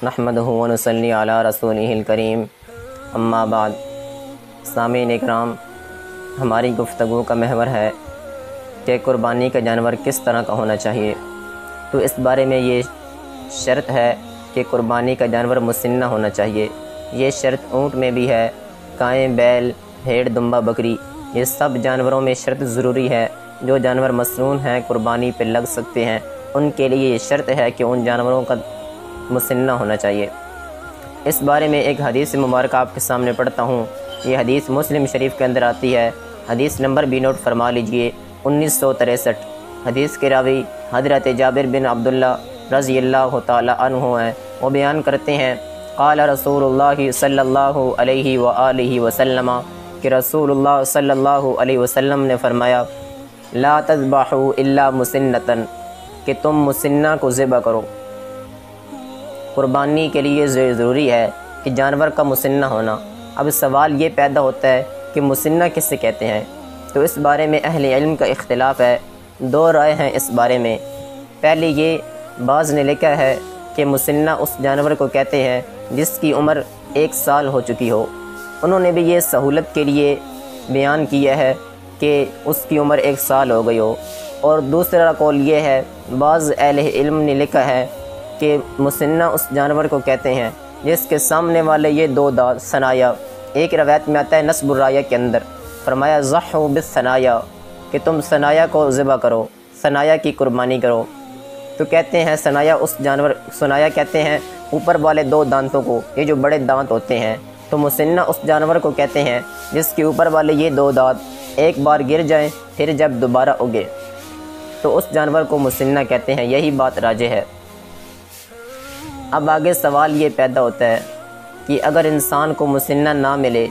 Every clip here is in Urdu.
نحمدہ و نصلی علی رسولہ الکریم، اما بعد۔ سامعین اکرام، ہماری گفتگو کا محور ہے کہ قربانی کا جانور کس طرح کا ہونا چاہیے۔ تو اس بارے میں یہ شرط ہے کہ قربانی کا جانور مسنہ ہونا چاہیے۔ یہ شرط اونٹ میں بھی ہے، گائے، بیل، بھیڑ، دمبا، بکری، یہ سب جانوروں میں شرط ضروری ہے۔ جو جانور مسنون ہیں، قربانی پہ لگ سکتے ہیں، ان کے لیے یہ شرط ہے کہ ان جانوروں کا مسنہ ہونا چاہیے۔ اس بارے میں ایک حدیث مبارکہ آپ کے سامنے پڑھتا ہوں۔ یہ حدیث مسلم شریف کے اندر آتی ہے۔ حدیث نمبر بھی نوٹ فرما لیجئے، 1963۔ حدیث کے راوی حضرت جابر بن عبداللہ رضی اللہ تعالی عنہ ہیں۔ وہ بیان کرتے ہیں، قال رسول اللہ صلی اللہ علیہ وآلہ وسلم، کہ رسول اللہ صلی اللہ علیہ وسلم نے فرمایا، لا تذبحوا الا مسنۃ، کہ تم مسنہ کو ذبح کرو۔ قربانی کے لیے ضروری ہے کہ جانور کا مسنہ ہونا۔ اب سوال یہ پیدا ہوتا ہے کہ مسنہ کس سے کہتے ہیں؟ تو اس بارے میں اہل علم کا اختلاف ہے، دو رائے ہیں اس بارے میں۔ پہلے یہ بعض نے لکھا ہے کہ مسنہ اس جانور کو کہتے ہیں جس کی عمر 1 سال ہو چکی ہو۔ انہوں نے بھی یہ سہولت کے لیے بیان کیا ہے کہ اس کی عمر 1 سال ہو گئی ہو۔ اور دوسرا قول یہ ہے، بعض اہل علم نے لکھا ہے کہ مسنہ اس جانور کو کہتے ہیں جس کے سامنے والے یہ 2 دانت ثنایا۔ ایک روایت میں آتا ہے نصب الرایہ کے اندر، فرمایا ضحوا بالثنایا، کہ تم ثنایا کو ذبح کرو، ثنایا کی قربانی کرو۔ تو کہتے ہیں ثنایا کہتے ہیں اوپر والے 2 دانتوں کو، یہ جو بڑے دانت ہوتے ہیں۔ تو مسنہ اس جانور کو کہتے ہیں جس کے اوپر والے یہ 2 دانت ایک بار گر جائیں، پھر جب دوبارہ اگے تو اس جانور کو مسنہ کہتے ہیں۔ یہی بات راجح ہے۔ اب آگے سوال یہ پیدا ہوتا ہے کہ اگر انسان کو مسنہ نہ ملے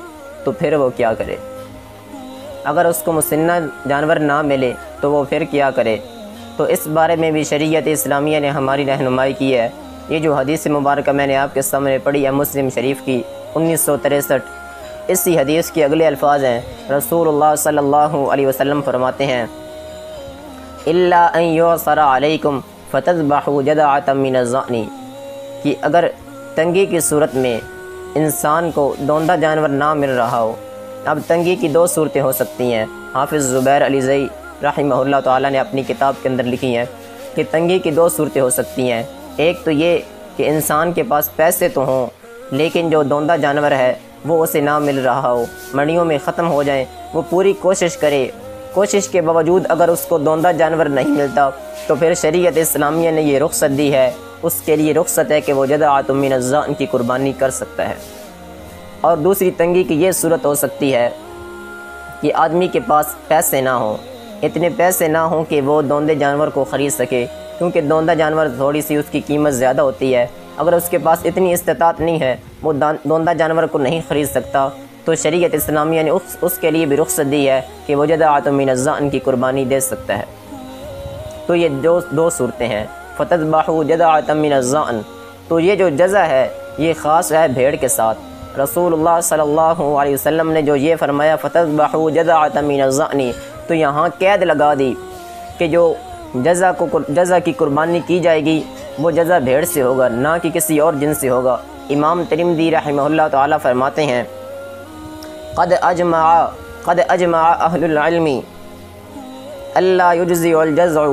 تو پھر وہ کیا کرے؟ اگر اس کو مسنہ جانور نہ ملے تو وہ پھر کیا کرے؟ تو اس بارے میں بھی شریعت اسلامیہ نے ہماری رہنمائی کی ہے۔ یہ جو حدیث مبارکہ میں نے آپ کے سامنے پڑھی ہے مسلم شریف کی 1963، اسی حدیث کے اگلے الفاظ ہیں، رسول اللہ صلی اللہ علیہ وسلم فرماتے ہیں، الا ان یعصر علیکم فتذبحوا جذعۃ من الضأن، کہ اگر تنگی کی صورت میں انسان کو دوندہ جانور نہ مل رہا ہو۔ اب تنگی کی 2 صورتیں ہو سکتی ہیں۔ حافظ زبیر علی زئی رحمہ اللہ تعالیٰ نے اپنی کتاب کے اندر لکھی ہیں کہ تنگی کی 2 صورتیں ہو سکتی ہیں۔ ایک تو یہ کہ انسان کے پاس پیسے تو ہوں لیکن جو دوندہ جانور ہے وہ اسے نہ مل رہا ہو، منڈیوں میں ختم ہو جائیں، وہ پوری کوشش کرے، کوشش کے باوجود اگر اس کو دوندہ جانور نہیں ملتا تو پھر شریعت اسلامیہ نے یہ رخصت دی ہے، اس کے لیے رخصت ہے کہ وہ جذعۃ من الضأن کی قربانی کر سکتا ہے۔ اور دوسری تنگی کی یہ صورت ہو سکتی ہے کہ آدمی کے پاس پیسے نہ ہوں، اتنے پیسے نہ ہوں کہ وہ دوندے جانور کو خرید سکے، کیونکہ دوندہ جانور تھوڑی سی اس کی قیمت زیادہ ہوتی ہے۔ اگر اس کے پاس اتنی استطاعت نہیں ہے، وہ دوندہ جانور کو نہیں خرید سکتا، تو شریعت اسلامیہ نے اس کے لیے بھی رخصت دی ہے کہ وہ جذعۃ من الضأن کی قربانی دے سکتا ہے۔ تو یہ 2 صورتیں ہیں، فتذبحوا جذعۃ من الضأن۔ تو یہ جو جزع ہے یہ خاص ہے بھیڑ کے ساتھ۔ رسول اللہ صلی اللہ علیہ وسلم نے جو یہ فرمایا فتذبحوا جذعۃ من الضأن، تو یہاں قید لگا دی کہ جو جزع کی قربانی کی جائے گی وہ جزع بھیڑ سے ہوگا، نہ کہ کسی اور جنس سے ہوگا۔ امام ترمذی رحمہ اللہ تعالیٰ فرماتے ہیں، قد اجمع اہل العلم الا یجزع الجزع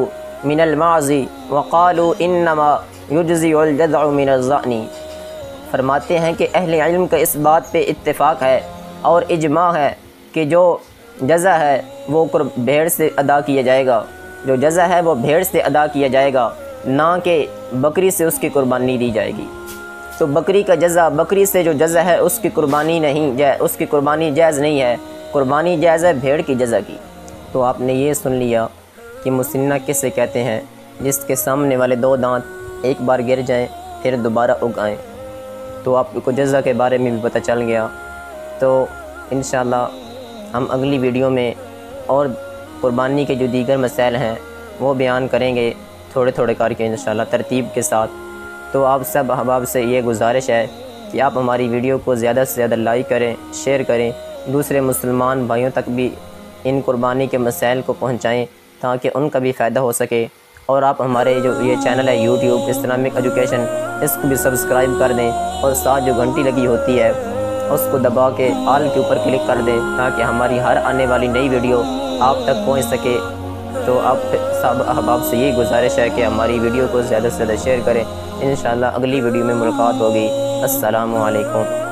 من المعز وقالوا انما یجزع الجزع من الضأن۔ فرماتے ہیں کہ اہل علم کا اس بات پہ اتفاق ہے اور اجماع ہے کہ جو جزع ہے وہ بھیڑ سے ادا کیا جائے گا، جو جزع ہے وہ بھیڑ سے ادا کیا جائے گا، نہ کہ بکری سے اس کی قربانی دی جائے گی۔ تو بکری کا جزع، بکری سے جو جزع ہے اس کی قربانی جائز نہیں ہے، قربانی جائز ہے بھیڑ کی جزع کی۔ تو آپ نے یہ سن لیا کہ مسنہ کس سے کہتے ہیں؟ جس کے سامنے والے 2 دانت ایک بار گر جائیں پھر دوبارہ اگ آئیں۔ تو آپ کو جزع کے بارے میں بھی پتہ چل گیا۔ تو انشاءاللہ ہم اگلی ویڈیو میں اور قربانی کے جو دیگر مسائل ہیں وہ بیان کریں گے، تھوڑے کر کے انشاءاللہ ترتیب کے ساتھ۔ تو آپ سب احباب سے یہ گزارش ہے کہ آپ ہماری ویڈیو کو زیادہ سے زیادہ لائک کریں، شیئر کریں، دوسرے مسلمان بھائیوں تک بھی ان قربانی کے مسائل کو پہنچائیں تاکہ ان کا بھی فائدہ ہو سکے اور آپ ہمارے جو یہ چینل ہے یوٹیوب اسلامک ایجوکیشن، اس کو بھی سبسکرائب کر دیں، اور ساتھ جو گھنٹی لگی ہوتی ہے اس کو دبا کے آل کے اوپر کلک کر دیں، تاکہ ہماری ہر آنے والی نئی ویڈیو آپ تک پہنچ سکے۔ تو آپ سب احباب سے یہی گزارش ہے کہ ہماری ویڈیو کو زیادہ سے زیادہ شیئر کریں۔ انشاءاللہ اگلی ویڈیو میں ملاقات ہوگی۔ السلام علیکم۔